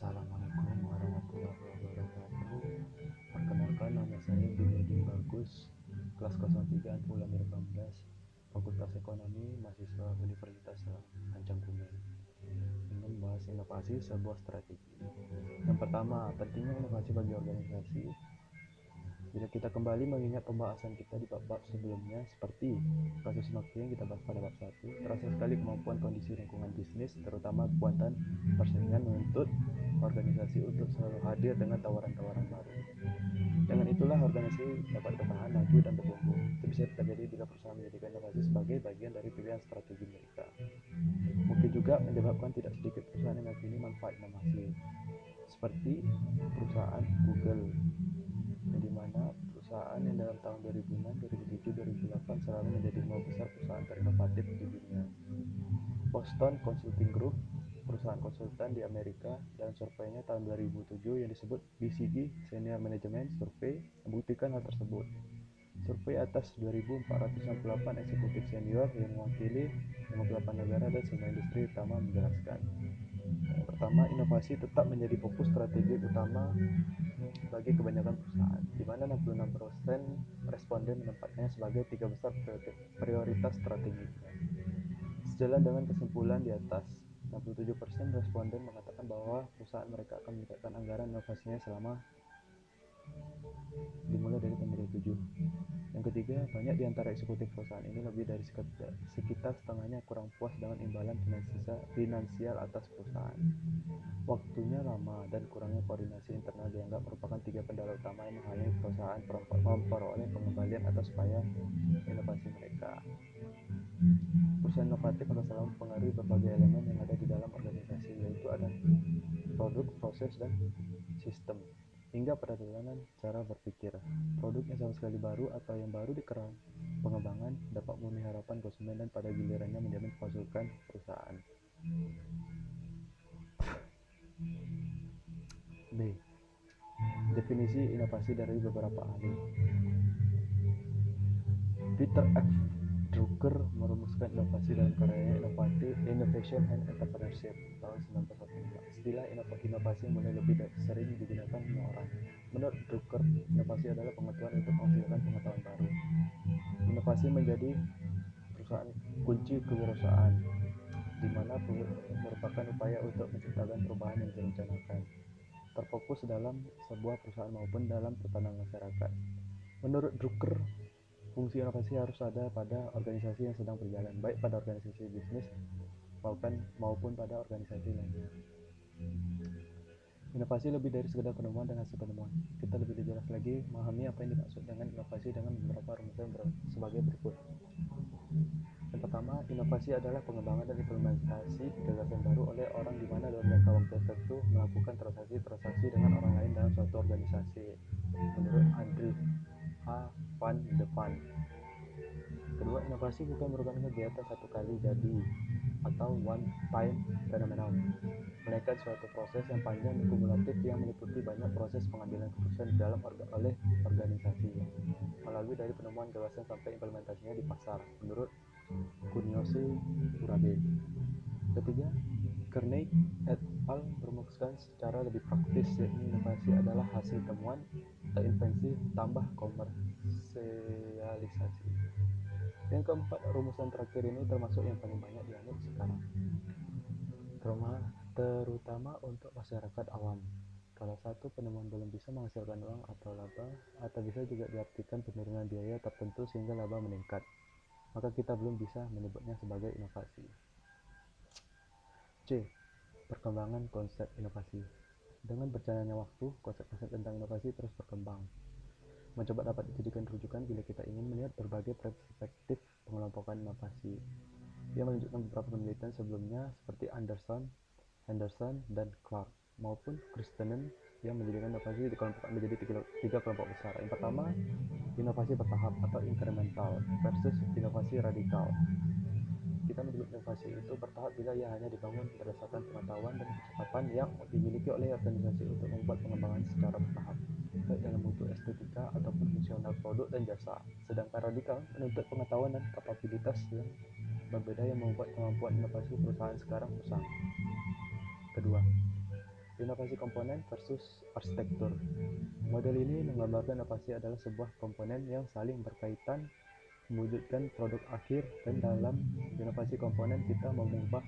Assalamualaikum warahmatullahi wabarakatuh. Perkenalkan, nama saya Junedi Bagus, kelas 03 Ampula 18, Fakultas Ekonomi, mahasiswa Universitas Ancang Kumai. Ingin membahas inovasi sebuah strategi. Yang pertama, pentingnya inovasi bagi organisasi. Bila kita kembali mengingat pembahasan kita di bab-bab sebelumnya, seperti kasus Nokia yang kita bahas pada bab 1, terasa sekali kemampuan kondisi lingkungan bisnis, terutama kekuatan persaingan menuntut organisasi untuk selalu hadir dengan tawaran-tawaran baru. Dengan itulah organisasi dapat bertahan, maju, dan bertumbuh. Itu bisa terjadi bila perusahaan menjadikan inovasi sebagai bagian dari pilihan strategi mereka. Mungkin juga menyebabkan tidak sedikit perusahaan yang meyakini manfaat inovasi, seperti perusahaan Google, di mana perusahaan yang dalam tahun 2006, 2007, 2008 selalu menjadi 5 besar perusahaan terinovatif di dunia. Boston Consulting Group, perusahaan konsultan di Amerika, dalam surveinya tahun 2007 yang disebut BCG Senior Management Survey membuktikan hal tersebut. Survei atas 2.468 eksekutif senior yang mewakili 58 negara dan semua industri utama menjelaskan. Yang pertama, inovasi tetap menjadi fokus strategi utama bagi kebanyakan perusahaan, di mana 66% responden menempatkannya sebagai 3 besar prioritas strategi. Sejalan dengan kesimpulan di atas, 67% responden mengatakan bahwa perusahaan mereka akan meningkatkan anggaran inovasinya selama dimulai dari tahun 2007. Yang ketiga, banyak di antara eksekutif perusahaan ini, lebih dari sekitar setengahnya, kurang puas dengan imbalan finansial atas perusahaan. Waktunya lama dan kurangnya koordinasi internal dianggap merupakan 3 kendala utama yang menghalangi perusahaan memperoleh pengembalian atas upaya inovasi mereka. Perusahaan inovatif akan selalu mempengaruhi berbagai elemen yang ada di dalam organisasi, yaitu ada produk, proses, dan sistem, hingga pada tatanan cara berpikir. Produk yang sama sekali baru atau yang baru di keran pengembangan dapat memenuhi harapan konsumen dan pada gilirannya menjamin pemasukan perusahaan. B. Definisi inovasi dari beberapa ahli. Peter F. Drucker merumuskan inovasi dalam karyanya Innovation and Entrepreneurship tahun 1945. Istilah inovasi mulai lebih sering digunakan orang. Menurut Drucker, inovasi adalah pengetahuan untuk menghasilkan pengetahuan baru. Inovasi menjadi perusahaan kunci kewirausahaan, di mana merupakan upaya untuk menciptakan perubahan yang direncanakan, terfokus dalam sebuah perusahaan maupun dalam tatanan masyarakat. Menurut Drucker, fungsi inovasi harus ada pada organisasi yang sedang berjalan, baik pada organisasi bisnis maupun pada organisasi lainnya. Inovasi lebih dari sekedar penemuan dan hasil penemuan. Kita lebih jelas lagi memahami apa yang dimaksud dengan inovasi dengan beberapa rumusan sebagai berikut. Yang pertama, inovasi adalah pengembangan dan implementasi gagasan baru oleh orang di mana dalam jangka waktu tertentu melakukan transaksi dengan orang lain dalam suatu organisasi. Menurut Andrew H. Van de Van. Kedua, inovasi bukan merupakan kegiatan satu kali jadi atau one time phenomenon, melainkan suatu proses yang panjang dan kumulatif yang meliputi banyak proses pengambilan keputusan di dalam oleh organisasi, melalui dari penemuan gagasan sampai implementasinya di pasar. Menurut Kunyoshi Urabe. Ketiga, Kearney et al. Merumuskan secara lebih praktis, yakni inovasi adalah hasil temuan atau invensi tambah komersialisasi. Yang keempat, rumusan terakhir ini termasuk yang paling banyak dianut sekarang, terutama untuk masyarakat awam. Kalau satu penemuan belum bisa menghasilkan uang atau laba, atau bisa juga diartikan penurunan biaya tertentu sehingga laba meningkat, maka kita belum bisa menyebutnya sebagai inovasi. C. Perkembangan konsep inovasi. Dengan berjalannya waktu, konsep-konsep tentang inovasi terus berkembang, mencoba dapat dijadikan rujukan bila kita ingin melihat berbagai perspektif pengelompokan inovasi. Dia menunjukkan beberapa penelitian sebelumnya seperti Anderson, Henderson, dan Clark, maupun Christensen yang menjadikan inovasi dikelompokkan menjadi 3 kelompok besar. Yang pertama, inovasi bertahap atau incremental versus inovasi radikal. Kita menyebut inovasi itu bertahap bila ia hanya dibangun berdasarkan pengetahuan dan kecepatan yang dimiliki oleh organisasi untuk membuat pengembangan secara bertahap, baik dalam bentuk estetika ataupun fungsional produk dan jasa. Sedangkan radikal menuntut pengetahuan dan kapabilitas yang berbeda yang membuat kemampuan inovasi perusahaan sekarang usang. Kedua, Inovasi komponen versus arsitektur. Model ini menggambarkan inovasi adalah sebuah komponen yang saling berkaitan mewujudkan produk akhir, dan dalam inovasi komponen kita mengubah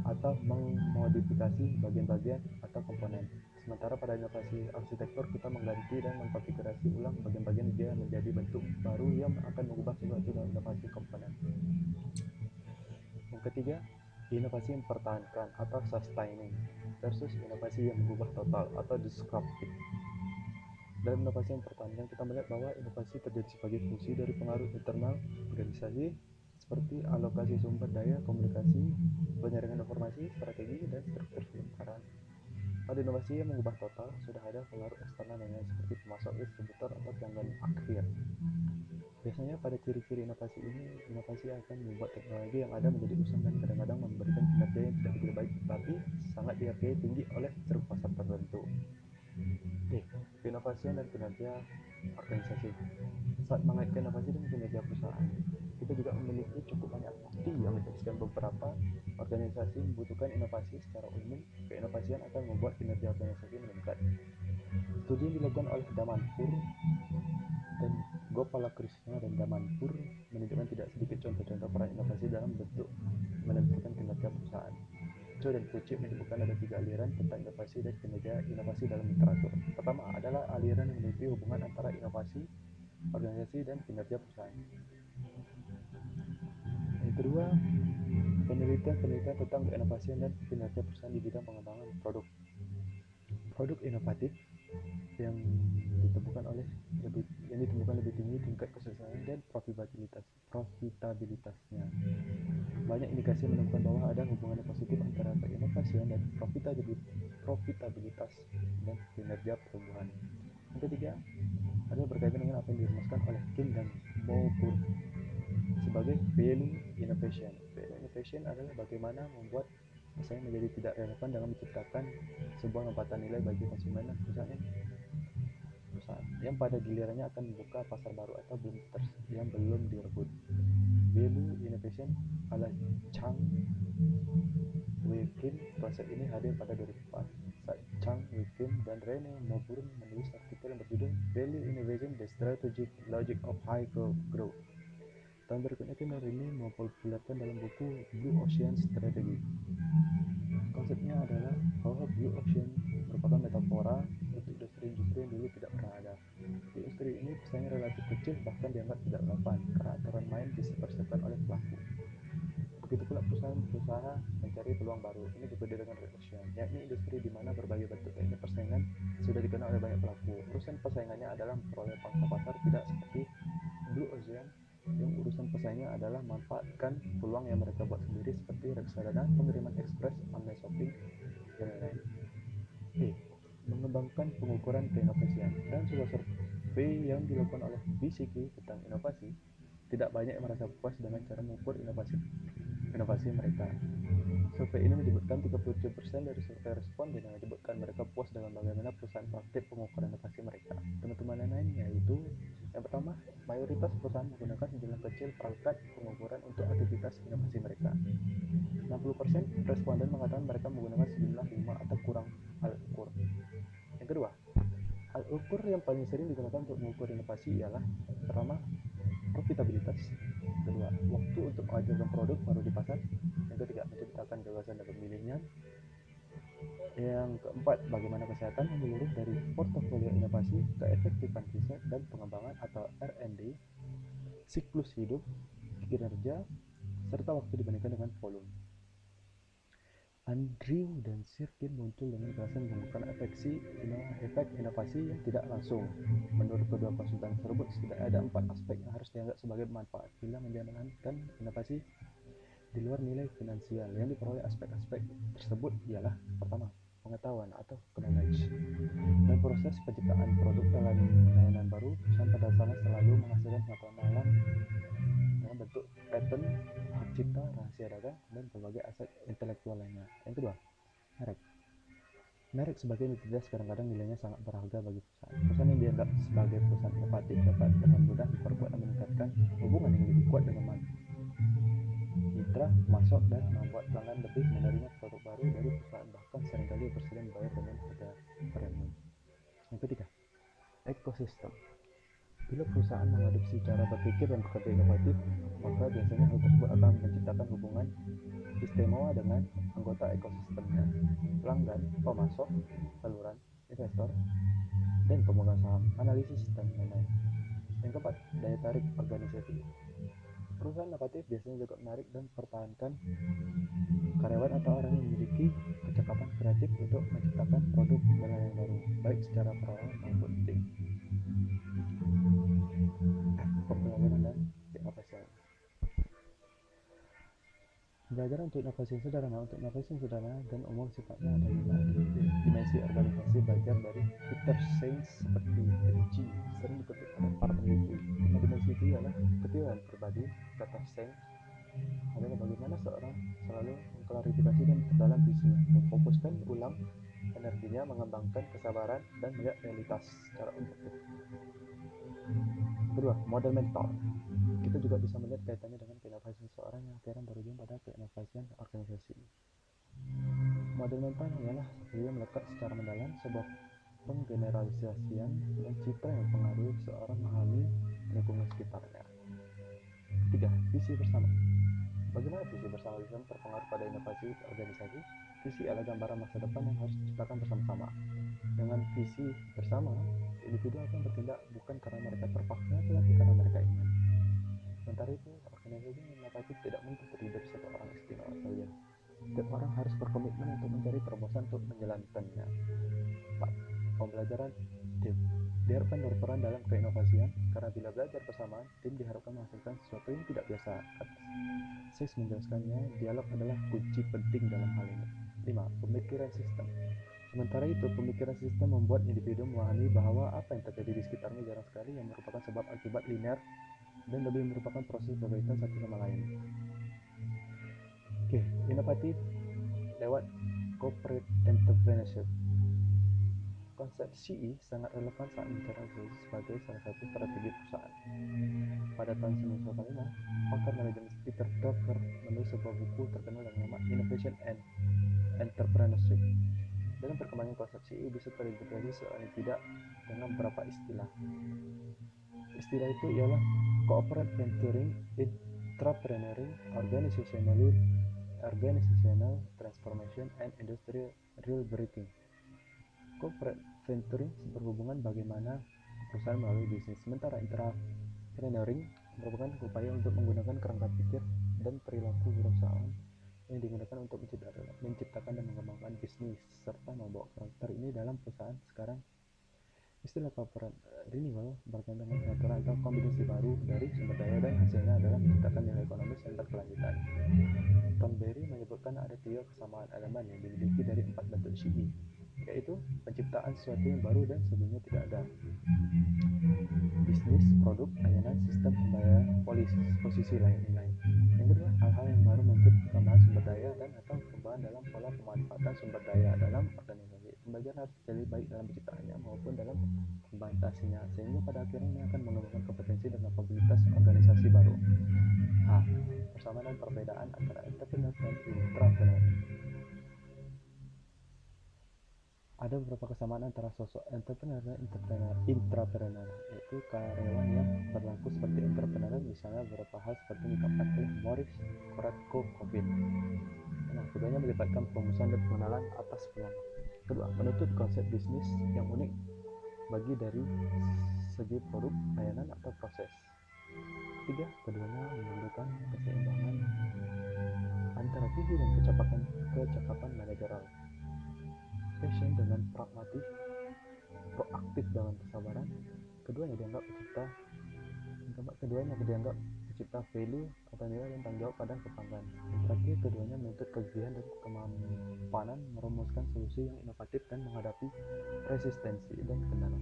atau memodifikasi bagian-bagian atau komponen. Sementara pada inovasi arsitektur kita mengganti dan mengkonfigurasi ulang bagian-bagian dia menjadi bentuk baru yang akan mengubah sesuatu dalam inovasi komponen. Yang ketiga, inovasi yang mempertahankan atau sustaining versus inovasi yang mengubah total atau disruptive. Dalam inovasi yang mempertahankan, kita melihat bahwa inovasi terjadi sebagai fungsi dari pengaruh internal organisasi seperti alokasi sumber daya, komunikasi, penyaringan informasi, strategi, dan struktur pemekaran. Pada inovasi yang mengubah total, sudah ada pengaruh eksternal yang seperti pemasok, distributor, atau pelanggan akhir. Biasanya pada ciri-ciri inovasi ini, inovasi akan membuat teknologi yang ada menjadi usang dan kadang-kadang memberikan kinerja yang tidak begitu baik, tetapi sangat dihargai tinggi oleh ceruk pasar tertentu. Inovasi dan kinerja organisasi. Saat mengaitkan inovasi dengan kinerja perusahaan, kita juga memiliki cukup banyak bukti yang menjelaskan beberapa organisasi membutuhkan inovasi secara umum. Keinovasian akan membuat kinerja organisasi meningkat. Studi yang dilakukan oleh Damanpur dan Gopalakrishna dan Damanpur menunjukkan tidak sedikit contoh-contoh peran inovasi dalam bentuk menentukan kinerja perusahaan. Cho dan Kuchik menyebutkan ada 3 aliran tentang inovasi dan kinerja inovasi dalam literatur. Pertama adalah aliran yang meneliti hubungan antara inovasi, organisasi, dan kinerja perusahaan. Yang kedua, penelitian tentang inovasi dan kinerja perusahaan di bidang pengembangan produk. Produk inovatif yang ditemukan lebih tinggi tingkat kesuksesan dan profitabilitasnya. Banyak indikasi menemukan bahwa ada hubungan yang positif antara keinovasian dan profitabilitas dan kinerja pertumbuhan. Yang ketiga adalah berkaitan dengan apa yang dirumuskan oleh Kim dan Moore sebagai value innovation. Value innovation adalah bagaimana membuat pesaing menjadi tidak relevan dengan menciptakan sebuah lompatan nilai bagi konsumen dan perusahaan yang pada gilirannya akan membuka pasar baru atau yang belum direbut. Value innovation ala Chang Wei Kim. Konsep ini hadir pada 2004 saat Chang Wei Kim dan Rene Maubourne menulis artikel yang berjudul Value Innovation: The Strategic Logic of High Growth. Tahun berikutnya Kim dan Rene mempopulerkan dalam buku Blue Ocean Strategy. Konsepnya adalah bahwa Blue Ocean merupakan metafora untuk industri-industri yang dulu tidak pernah ada. Di industri ini pesaing relatif kecil, bahkan dianggap tidak relevan karena aturan main disebar-sebarkan oleh pelaku. Begitu pula perusahaan berusaha mencari peluang baru. Ini berbeda dengan Red Ocean, yakni industri di mana berbagai bentuk teknik persaingan sudah dikenal oleh banyak pelaku. Urusan persaingannya adalah memperoleh pangsa pasar, tidak seperti Blue Ocean yang urusan persaingan adalah memanfaatkan peluang yang mereka buat sendiri seperti reksadana, pengiriman ekspres, online shopping, dan lain-lain. Mengembangkan pengukuran keinovasian. Dan sebuah survei yang dilakukan oleh BCG tentang inovasi, tidak banyak yang merasa puas dengan cara mengukur inovasi mereka. Survei ini menyebutkan 37% dari survei responden yang menyebutkan mereka puas dengan bagaimana perusahaan praktik pengukuran inovasi mereka. Teman-teman lain yaitu yang pertama, mayoritas perusahaan menggunakan sejumlah kecil perangkat pengukuran untuk aktivitas inovasi mereka. 60% responden mengatakan mereka menggunakan sejumlah 5 atau kurang alat ukur. Yang kedua, alat ukur yang paling sering digunakan untuk mengukur inovasi ialah pertama, profitabilitas. Kedua, waktu untuk menghasilkan produk baru di pasar. Yang ketiga, menciptakan gagasan dan pemilihannya. Yang keempat, bagaimana kesehatan menyeluruh dari portofolio inovasi, keefektifan riset dan pengembangan atau R&D, siklus hidup, kinerja, serta waktu dibandingkan dengan volume. Andrew dan Sirkin muncul dengan gagasan mengukur efek inovasi yang tidak langsung. Menurut kedua konsultan tersebut, setidaknya ada 4 aspek yang harus dianggap sebagai manfaat bila menjalankan inovasi di luar nilai finansial. Yang diperoleh aspek-aspek tersebut ialah pertama, pengetahuan atau knowledge. Dan proses penciptaan produk dalam layanan baru, perusahaan pada dasarnya selalu menghasilkan pengetahuan dalam bentuk patent, hak cipta, rahasia dagang, dan berbagai aset intelektual lainnya. Yang kedua, merek. Merek sebagai identitas kadang-kadang nilainya sangat berharga bagi perusahaan. Perusahaan yang dianggap sebagai perusahaan inovatif dapat dengan mudah diperkuat dan meningkatkan hubungan yang lebih kuat dengan mitra, masuk, dan membuat pelanggan lebih menerima produk baru dari perusahaan, bahkan seringkali bersedia membayar dengan harga premium. Yang ketiga, ekosistem. Bila perusahaan mengadopsi cara berpikir dan bekerja inovatif, maka biasanya hal tersebut akan menciptakan hubungan istimewa dengan anggota ekosistemnya, pelanggan, pemasok, saluran, investor, dan pemegang saham, analisis, dan lain-lain. Yang keempat, daya tarik organisasi. Perusahaan inovatif biasanya juga menarik dan mempertahankan karyawan atau orang yang memiliki kecakapan kreatif untuk menciptakan produk dan lain baru, baik secara perorangan maupun tim. Pembelajaran dan inovasi. Pembelajaran untuk inovasi yang sederhana. Untuk inovasi yang sederhana dan umum sifatnya ada 5 dimensi organisasi. Belajar dari Peter Sainz seperti G sering dikutip oleh para peneliti. 5 dimensi itu ialah kepiawaian pribadi. Kata Sainz adalah bagaimana seorang selalu mengklarifikasi dan memperdalam visinya, memfokuskan ulang energinya, mengembangkan kesabaran, dan melihat realitas secara objektif. Kedua, model mental. Kita juga bisa melihat kaitannya dengan keinovasian seseorang yang akhirnya berujung pada keinovasian organisasi. Model mental ialah dia melekat secara mendalam sebuah penggeneralisasian dan citra yang mempengaruhi seseorang memahami lingkungan sekitarnya. Ketiga, visi bersama. Bagaimana visi bersama bisa berpengaruh pada inovasi organisasi? Visi adalah gambaran masa depan yang harus diciptakan bersama-sama. Dengan visi bersama, individu akan bertindak bukan karena mereka terpaksa, tetapi karena mereka ingin. Sementara itu, organisasi inovatif tidak mungkin terdiri dari satu orang istimewa saja. Setiap orang harus berkomitmen untuk mencari terobosan untuk menjalankannya. 4. Pembelajaran tim. Diharapkan berperan dalam keinovasian, karena bila belajar bersamaan, tim diharapkan menghasilkan sesuatu yang tidak biasa. Saya menjelaskannya, dialog adalah kunci penting dalam hal ini. 5. Pemikiran sistem. Sementara itu, pemikiran sistem membuat individu memahami bahwa apa yang terjadi di sekitarnya jarang sekali yang merupakan sebab akibat linear dan lebih merupakan proses berkaitan satu sama lain. Inovatif lewat corporate entrepreneurship. Konsep CE sangat relevan saat bicara sebagai salah satu strategi perusahaan. Pada tahun 1995, pakar manajemen Peter Drucker menulis sebuah buku terkenal dengan nama Innovation and Entrepreneurship. Dalam perkembangan konsep CE bisa terintegrasi paling tidak dengan beberapa istilah. Istilah itu ialah corporate venturing, entrepreneuring, organizational transformation, and industrial breaking. Corporate venturing berhubungan bagaimana perusahaan melalui bisnis, sementara entrepreneuring merupakan upaya untuk menggunakan kerangka pikir dan perilaku perusahaan yang digunakan untuk menciptakan dan mengembangkan bisnis serta membawa karakter ini dalam perusahaan sekarang. Istilah corporate renewal berkaitan dengan pengaturan atau kombinasi baru dari sumber daya dan hasilnya adalah menciptakan nilai ekonomis yang berkelanjutan. Tom Berry menyebutkan ada 3 kesamaan elemen yang dimiliki dari 4 bentuk CE, yaitu penciptaan sesuatu yang baru dan sebelumnya tidak ada, bisnis, produk, layanan, sistem pembayaran, posisi lain-lain. Yang kedua, hal-hal yang baru menuntut penambahan sumber daya dan atau perubahan dalam pola pemanfaatan sumber daya dalam organisasi. Pembelajaran harus terjadi baik dalam penciptaannya maupun dalam implementasinya, sehingga pada akhirnya ini akan mengembangkan kompetensi dan kapabilitas organisasi baru. Persamaan dan perbedaan antara entrepreneur dan intrapreneur. Ada beberapa kesamaan antara sosok entrepreneur dan intrapreneur, yaitu karyawan yang berlaku seperti entrepreneur, misalnya beberapa hal seperti dikatakan oleh Morris Kratko-Kovin. Keduanya melibatkan perumusan dan pengenalan atas peluang. Kedua, menuntut konsep bisnis yang unik bagi dari segi produk, layanan, atau proses. Ketiga, keduanya memerlukan keseimbangan antara visi dan kecakapan manajerial. Passion dengan pragmatis, proaktif dengan kesabaran. Keduanya dianggap pencipta value atau nilai dan tanggung jawab pada pelanggan. Yang terakhir, keduanya menuntut kegigihan dan kemampanan merumuskan solusi yang inovatif dan menghadapi resistensi dan kendala.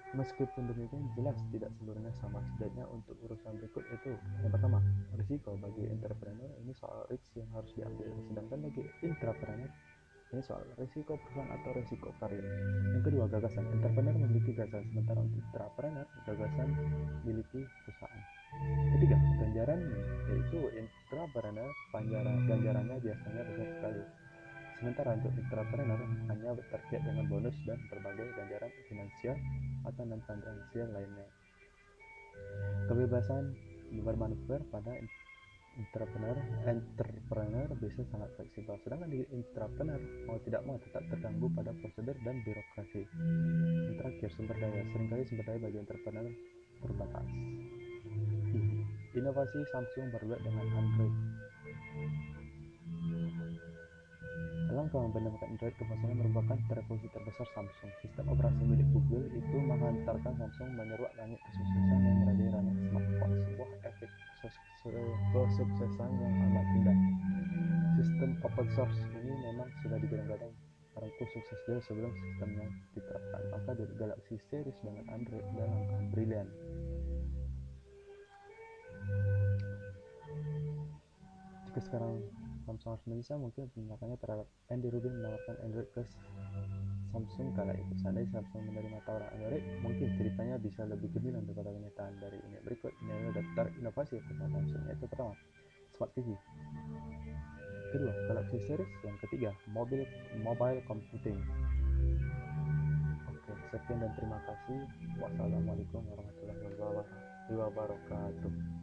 Meskipun demikian, jelas tidak seluruhnya sama. Setidaknya untuk urusan berikut itu. Yang pertama, risiko. Bagi entrepreneur, ini soal risk yang harus diambil, sedangkan bagi intrapreneur, Ini soal risiko perusahaan atau risiko karir. Yang kedua, gagasan. Entrepreneur memiliki gagasan, sementara untuk intrapreneur, gagasan memiliki perusahaan. Ketiga, ganjaran, yaitu intrapreneur, ganjarannya biasanya besar sekali. Sementara untuk intrapreneur hanya terkait dengan bonus dan berbagai ganjaran finansial atau non finansial lainnya. Kebebasan bermanuver pada entrepreneur bisa sangat fleksibel, sedangkan di intrapreneur mau tidak mau tetap terganggu pada prosedur dan birokrasi. Yang terakhir, sumber daya. Seringkali sumber daya bagi entrepreneur terbatas. Inovasi Samsung berduet dengan Android. Langkah membenamkan Android ke pasaran merupakan revolusi terbesar Samsung. Sistem operasi milik Google itu mengantarkan Samsung menyeruak langit kesuksesan dan merajai ranah smartphone, sebuah efek kesuksesan yang amat indah. Sistem open source ini memang sudah digadang-gadang merengkuh sukses jauh sebelum sistemnya diterapkan. Maka dari Galaxy Series dengan Android adalah langkah brilian. Jika sekarang Samsung harus menyisa, mungkin tindakannya terhadap Andy Rubin menawarkan Android ke Samsung kala itu. Seandainya Samsung menerima tawaran Android, mungkin ceritanya bisa lebih gemilang daripada kenyataan. Dari ini berikut ini adalah daftar inovasi perusahaan Samsung, yaitu pertama, Smart TV. Kedua, Galaxy Series. Yang ketiga, mobile computing. Oke, sekian dan terima kasih. Wassalamualaikum warahmatullahi wabarakatuh.